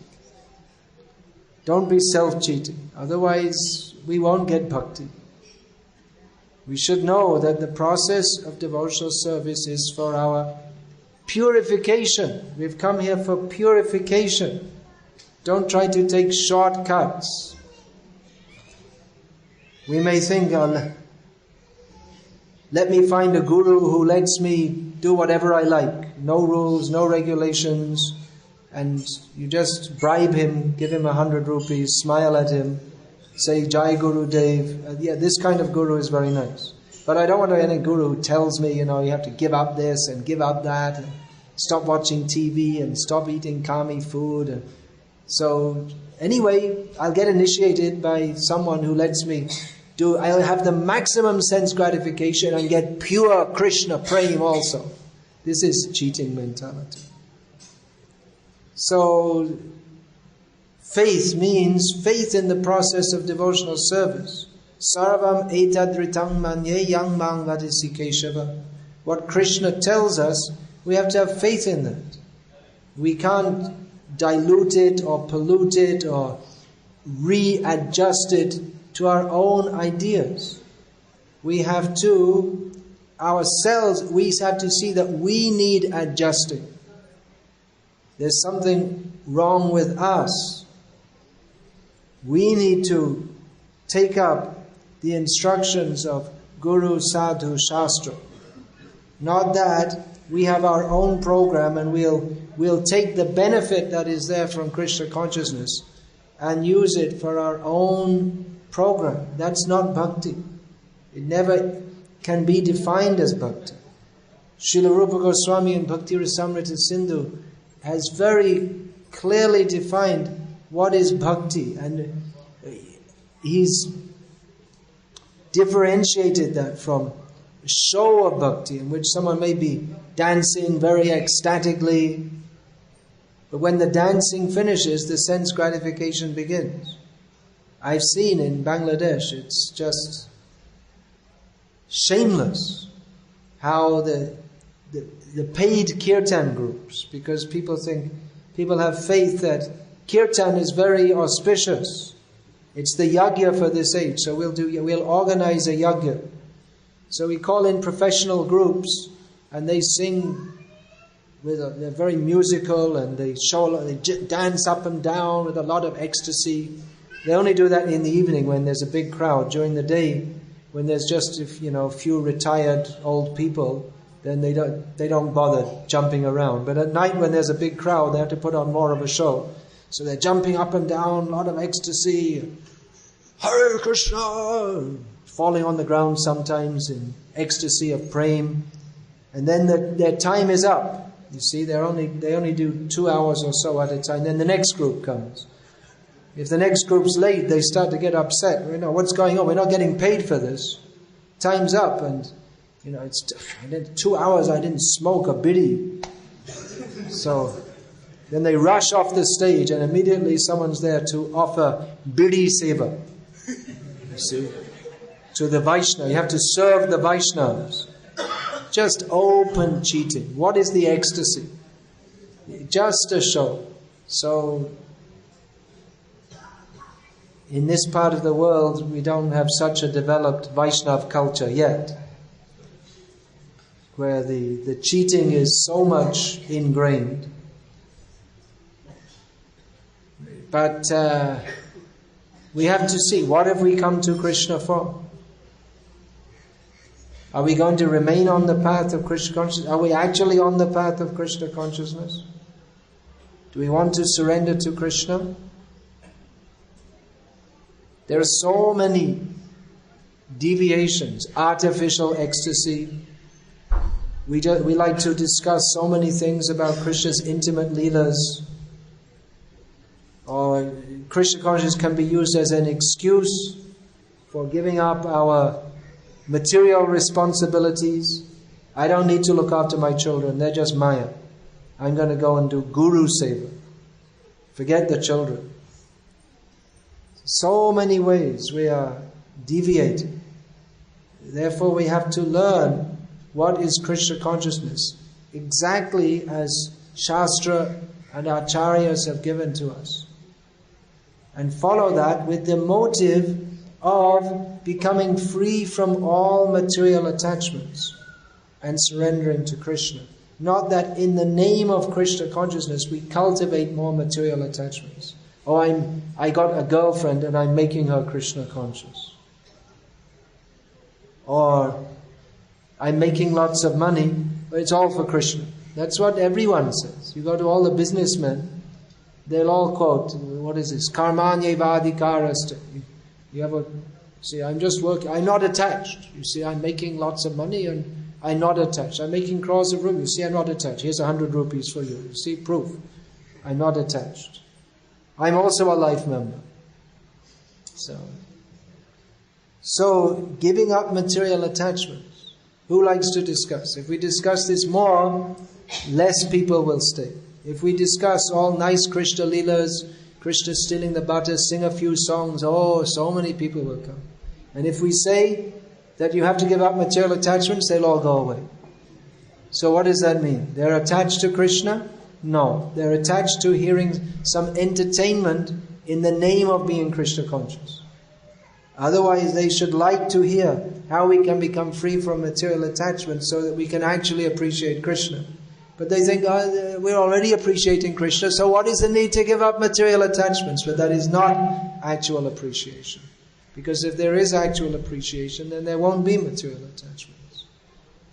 Don't be self-cheating, otherwise we won't get bhakti. We should know that the process of devotional service is for our purification. We've come here for purification. Don't try to take shortcuts. We may think, let me find a guru who lets me do whatever I like. No rules, no regulations. And you just bribe him, give him 100 rupees, smile at him, say, Jai Guru Dev. This kind of guru is very nice. But I don't want any guru who tells me, you have to give up this and give up that, and stop watching TV and stop eating kami food. And so anyway, I'll get initiated by someone who lets me I'll have the maximum sense gratification and get pure Krishna prema also. This is cheating mentality. So, faith means faith in the process of devotional service. Sarvam etadritang manye yang mang vadisi keshava. What Krishna tells us, we have to have faith in that. We can't dilute it or pollute it or readjust it to our own ideas. We have to, ourselves, we have to see that we need adjusting. There's something wrong with us. We need to take up the instructions of Guru, Sadhu, Shastra. Not that we have our own program and we'll take the benefit that is there from Krishna consciousness and use it for our own program. That's not bhakti. It never can be defined as bhakti. Srila Rupa Goswami in Bhakti Rasamrita Sindhu has very clearly defined what is bhakti, and he's differentiated that from a show of bhakti in which someone may be dancing very ecstatically, but when the dancing finishes, the sense gratification begins. I've seen in Bangladesh, it's just shameless how the paid kirtan groups, because people have faith that kirtan is very auspicious. It's the yajna for this age, so we'll organize a yajna. So we call in professional groups, and they sing they're very musical, and they dance up and down with a lot of ecstasy. They only do that in the evening when there's a big crowd. During the day, when there's just a few retired old people, then they don't bother jumping around. But at night, when there's a big crowd, they have to put on more of a show. So they're jumping up and down, a lot of ecstasy, Hare Krishna, falling on the ground sometimes in ecstasy of prema. And then their time is up. You see, they only do 2 hours or so at a time. Then the next group comes. If the next group's late, they start to get upset. What's going on? We're not getting paid for this. Time's up, and it's 2 hours. I didn't smoke a bidi. So then they rush off the stage, and immediately someone's there to offer bidi seva. You see, to the Vaishnava, you have to serve the Vaishnavas. Just open cheating. What is the ecstasy? Just a show. So in this part of the world, we don't have such a developed Vaishnav culture yet, where the cheating is so much ingrained. But we have to see, what have we come to Krishna for? Are we going to remain on the path of Krishna consciousness? Are we actually on the path of Krishna consciousness? Do we want to surrender to Krishna? There are so many deviations, artificial ecstasy. We like to discuss so many things about Krishna's intimate leelas. Or Krishna consciousness can be used as an excuse for giving up our material responsibilities. I don't need to look after my children, they're just Maya. I'm going to go and do Guru Seva. Forget the children. So many ways we are deviating. Therefore we have to learn what is Krishna consciousness, exactly as Shastra and Acharyas have given to us. And follow that with the motive of becoming free from all material attachments and surrendering to Krishna. Not that in the name of Krishna consciousness we cultivate more material attachments. Oh, I got a girlfriend and I'm making her Krishna conscious. Or I'm making lots of money, but it's all for Krishna. That's what everyone says. You go to all the businessmen, they'll all quote, what is this? Karmanyevadhikarasta. You have a, see, I'm just working, I'm not attached. You see, I'm making lots of money and I'm not attached. I'm making crores of rupees. You see, I'm not attached. Here's 100 rupees for you. You see, proof. I'm not attached. I'm also a life member. So giving up material attachments. Who likes to discuss? If we discuss this more, less people will stay. If we discuss all nice Krishna Leelas, Krishna stealing the butter, sing a few songs, oh, so many people will come. And if we say that you have to give up material attachments, they'll all go away. So what does that mean? They're attached to Krishna? No. They're attached to hearing some entertainment in the name of being Krishna conscious. Otherwise, they should like to hear how we can become free from material attachments so that we can actually appreciate Krishna. But they think, oh, we're already appreciating Krishna, so what is the need to give up material attachments? But that is not actual appreciation. Because if there is actual appreciation, then there won't be material attachments.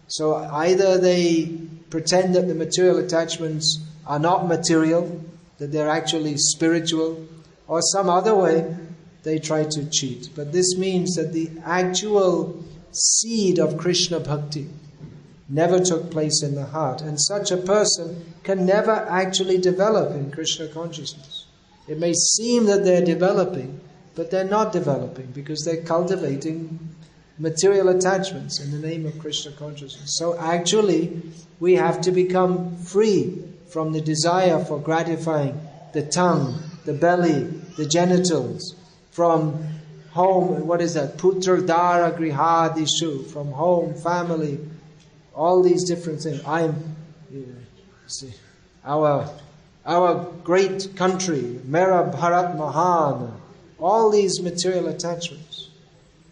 So either they pretend that the material attachments are not material, that they're actually spiritual, or some other way they try to cheat. But this means that the actual seed of Krishna bhakti never took place in the heart. And such a person can never actually develop in Krishna consciousness. It may seem that they're developing, but they're not developing because they're cultivating material attachments in the name of Krishna consciousness. So actually, we have to become free from the desire for gratifying the tongue, the belly, the genitals, from home, what is that? Putra dara grihadishu, from home, family, all these different things. Our great country, Mera Bharat Mahan, all these material attachments,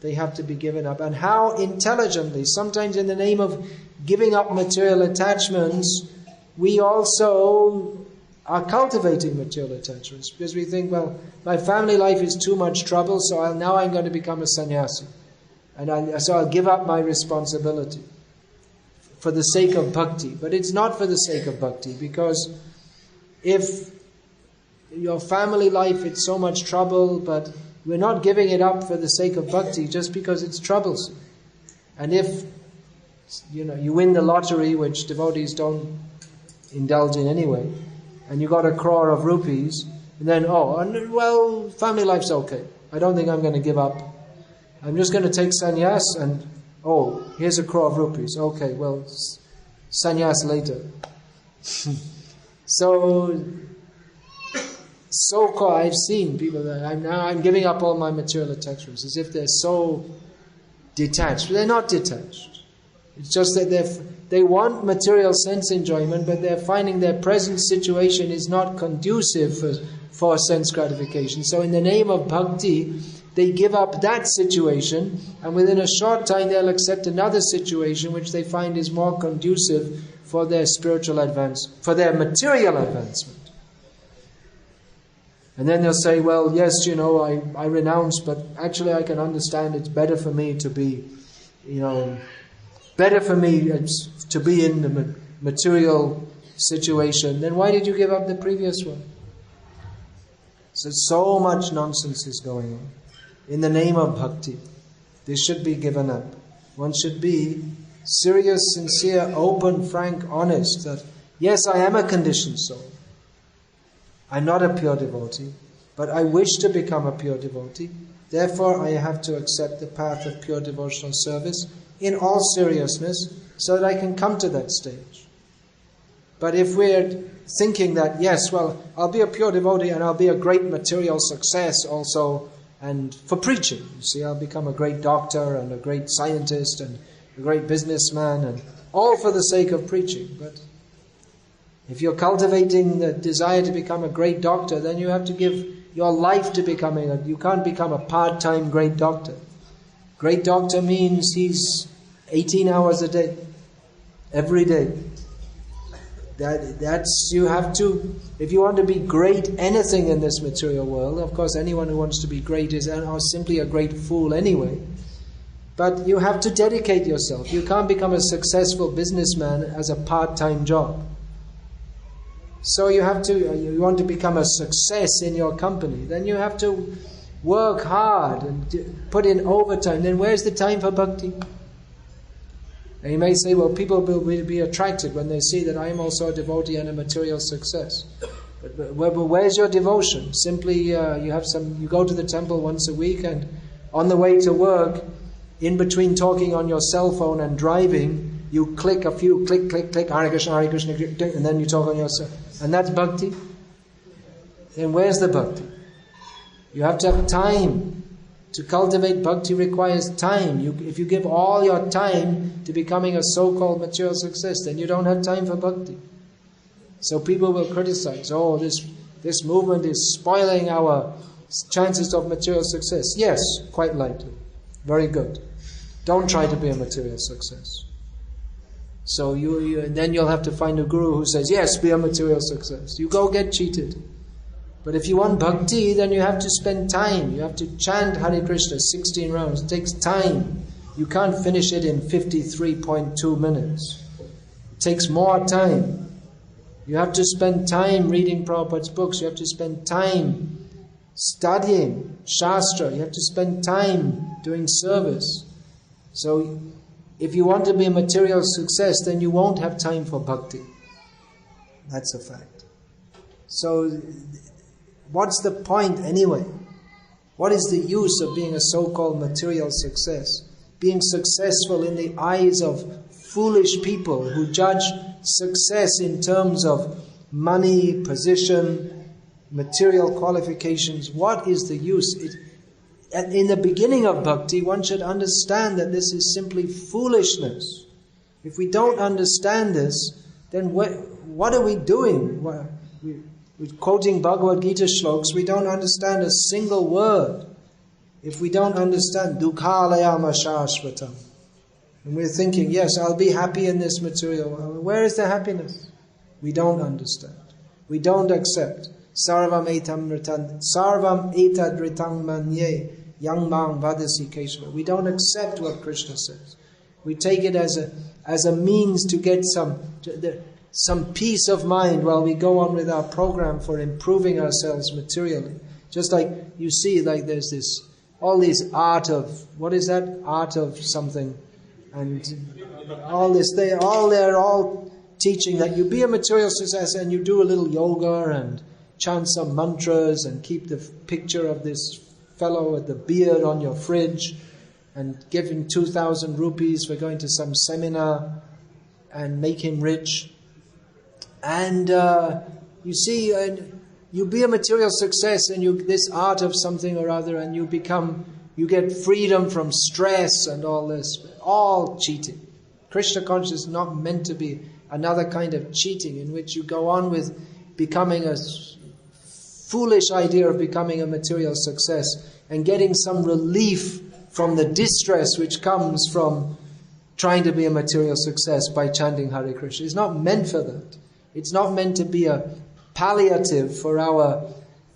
they have to be given up. And how intelligently, sometimes in the name of giving up material attachments, we also are cultivating material attachments. Because we think, well, my family life is too much trouble, so now I'm going to become a sannyasi. And so I'll give up my responsibility for the sake of bhakti. But it's not for the sake of bhakti, because if your family life, it's so much trouble, but we're not giving it up for the sake of bhakti just because it's troublesome. And if you win the lottery, which devotees don't indulge in anyway, and you got 1 crore of rupees, and then, well, family life's okay. I don't think I'm going to give up. I'm just going to take sannyas and, here's 1 crore of rupees. Okay, well, sannyas later. So-called, I've seen people that I'm giving up all my material attachments as if they're so detached. They're not detached. It's just that they want material sense enjoyment, but they're finding their present situation is not conducive for sense gratification. So in the name of bhakti, they give up that situation, and within a short time they'll accept another situation which they find is more conducive for their spiritual advance, for their material advancement. And then they'll say, well, yes, I renounce, but actually I can understand it's better for me to be, better for me to be in the material situation. Then why did you give up the previous one? So much nonsense is going on. In the name of bhakti, this should be given up. One should be serious, sincere, open, frank, honest, that yes, I am a conditioned soul. I'm not a pure devotee, but I wish to become a pure devotee. Therefore, I have to accept the path of pure devotional service in all seriousness so that I can come to that stage. But if we're thinking that, yes, well, I'll be a pure devotee and I'll be a great material success also, and for preaching, you see, I'll become a great doctor and a great scientist and a great businessman, and all for the sake of preaching. But if you're cultivating the desire to become a great doctor, then you have to give your life to becoming you can't become a part-time great doctor. Great doctor means he's 18 hours a day, every day. You have to, if you want to be great anything in this material world, of course anyone who wants to be great is simply a great fool anyway. But you have to dedicate yourself. You can't become a successful businessman as a part-time job. So you want to become a success in your company, then you have to work hard and put in overtime. Then where's the time for bhakti? And you may say, well, people will be attracted when they see that I am also a devotee and a material success. But where's your devotion? Simply you go to the temple once a week, and on the way to work, in between talking on your cell phone and driving, you click a few, click, Hare Krishna, and then you talk on your cell. And that's bhakti? Then where's the bhakti? You have to have time. To cultivate bhakti requires time. If you give all your time to becoming a so-called material success, then you don't have time for bhakti. So people will criticize, oh, this movement is spoiling our chances of material success. Yes, quite likely. Very good. Don't try to be a material success. So then you'll have to find a guru who says, yes, be a material success. You go get cheated. But if you want bhakti, then you have to spend time. You have to chant Hare Krishna 16 rounds. It takes time. You can't finish it in 53.2 minutes. It takes more time. You have to spend time reading Prabhupada's books. You have to spend time studying Shastra. You have to spend time doing service. So if you want to be a material success, then you won't have time for bhakti. That's a fact. So what's the point anyway? What is the use of being a so-called material success? Being successful in the eyes of foolish people who judge success in terms of money, position, material qualifications. What is the use? In the beginning of bhakti, one should understand that this is simply foolishness. If we don't understand this, then what are we doing? We're quoting Bhagavad Gita shlokas, we don't understand a single word. If we don't understand Dukhalayama Shashvatam, and we're thinking, yes, I'll be happy in this material world. Where is the happiness? We don't understand. We don't accept. Sarvam etad ritam manye yang mang vadasi keshava. We don't accept what Krishna says. We take it as a means to get some peace of mind while we go on with our program for improving ourselves materially. Just like you see, like there's all this art of, what is that? Art of something. And all this, they're all teaching that you be a material success and you do a little yoga and chant some mantras and keep the picture of this fellow with the beard on your fridge and give him 2,000 rupees for going to some seminar and make him rich. And you see, you be a material success and this art of something or other, and you get freedom from stress and all this. All cheating. Krishna consciousness is not meant to be another kind of cheating in which you go on with becoming a foolish idea of becoming a material success and getting some relief from the distress which comes from trying to be a material success by chanting Hare Krishna. It's not meant for that. It's not meant to be a palliative for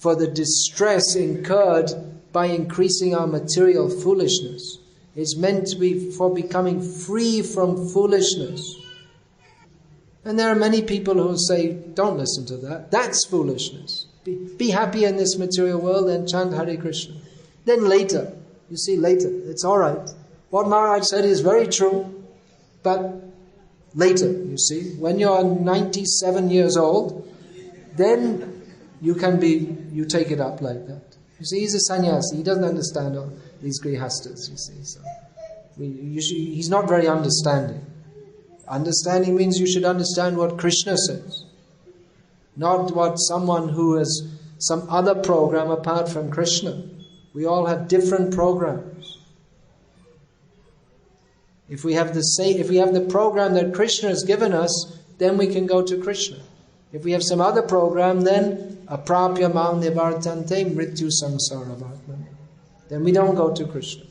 for the distress incurred by increasing our material foolishness. It's meant to be for becoming free from foolishness. And there are many people who say, don't listen to that. That's foolishness. Be happy in this material world and chant Hare Krishna. Then later, you see later, it's alright. What Maharaj said is very true, but later, you see, when you're 97 years old, then you take it up like that. You see, he's a sannyasi, he doesn't understand all these grihastas, you see. So he's not very understanding. Understanding means you should understand what Krishna says, not what someone who has some other program apart from Krishna. We all have different programs. If we have the program that Krishna has given us, then we can go to Krishna. If we have some other program, then aprapya mam nivartante mrityu samsara vatmane. Then we don't go to Krishna.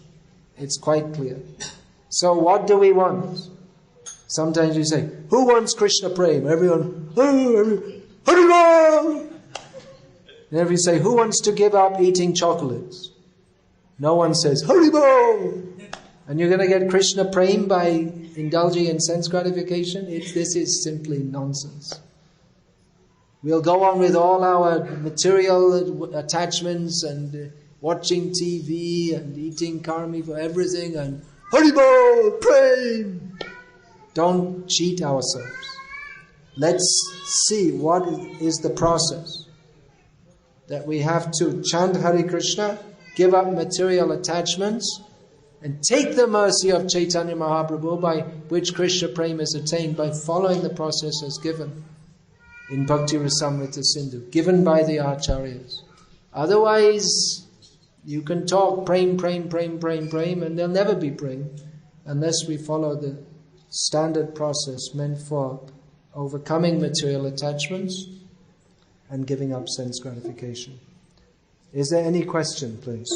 It's quite clear. So what do we want? Sometimes you say, who wants Krishna Prem? Everyone, Haribol! And if you say, who wants to give up eating chocolates? No one says, Haribol! And you're going to get Krishna Prem by indulging in sense gratification? This is simply nonsense. We'll go on with all our material attachments and watching TV and eating karmi for everything and Haribol! Prem! Don't cheat ourselves. Let's see what is the process. That we have to chant Hare Krishna, give up material attachments, and take the mercy of Chaitanya Mahaprabhu by which Krishna Prem is attained by following the process as given in Bhakti Rasamrita Sindhu, given by the Acharyas. Otherwise, you can talk Prem, Prem, Prem, Prem, Prem, and there'll never be Prem unless we follow the standard process meant for overcoming material attachments and giving up sense gratification. Is there any question, please?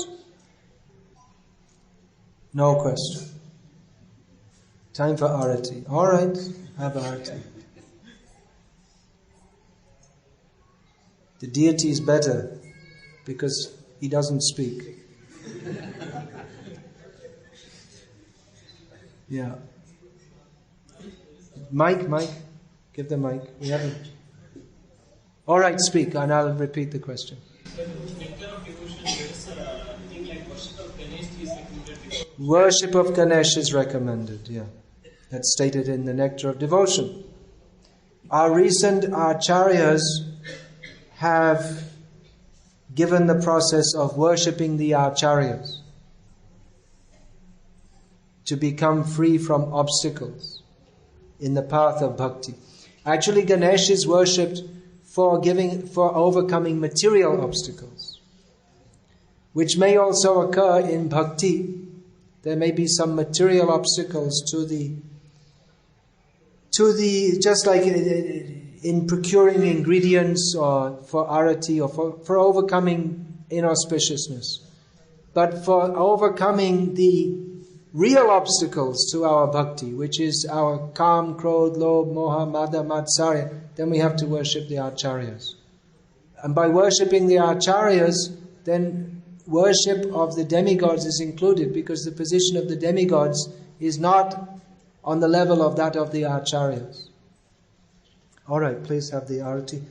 No question. Time for arati. All right, have arati. The deity is better because he doesn't speak. Yeah. Mike, give the mic. We haven't. All right, speak, and I'll repeat the question. Worship of Ganesh is recommended, yeah. That's stated in the Nectar of Devotion. Our recent acharyas have given the process of worshipping the acharyas to become free from obstacles in the path of bhakti. Actually, Ganesh is worshipped for overcoming material obstacles, which may also occur in bhakti. There may be some material obstacles to the just like in procuring ingredients or for arati or for overcoming inauspiciousness. But for overcoming the real obstacles to our bhakti, which is our kam, krodh, lobh, moha, mada, matsarya, then we have to worship the acharyas. And by worshipping the acharyas, then worship of the demigods is included, because the position of the demigods is not on the level of that of the acharyas. All right, please have the arati.